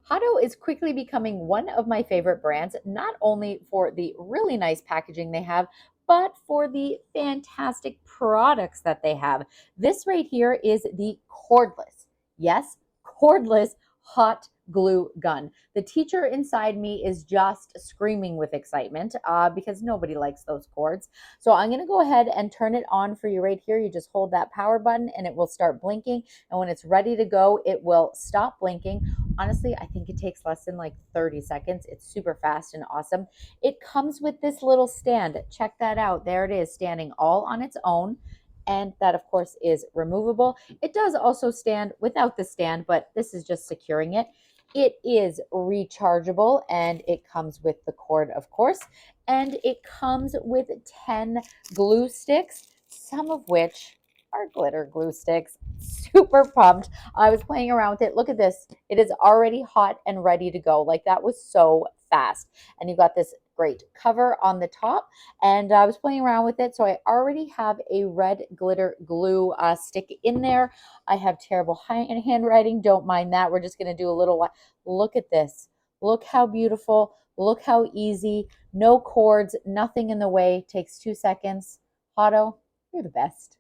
HOTO is quickly becoming one of my favorite brands, not only for the really nice packaging they have, but for the fantastic products that they have. This right here is the cordless, yes, cordless hot glue gun. The teacher inside me is just screaming with excitement because nobody likes those cords. So I'm going to go ahead and turn it on for you right here. You just hold that power button and it will start blinking. And when it's ready to go, it will stop blinking. Honestly, I think it takes less than like 30 seconds. It's super fast and awesome. It comes with this little stand. Check that out. There it is, standing all on its own. And that, of course, is removable. It does also stand without the stand, but this is just securing it. It is rechargeable and it comes with the cord, of course, and it comes with 10 glue sticks, some of which are glitter glue sticks. Super pumped. I was playing around with it. Look at this. It is already hot and ready to go. Like that was so fast. And you've got this great cover on the top. And I was playing around with it. So I already have a red glitter glue stick in there. I have terrible handwriting. Don't mind that. We're just going to do a little. Look at this. Look how beautiful. Look how easy. No cords, nothing in the way. Takes 2 seconds. HOTO, you're the best.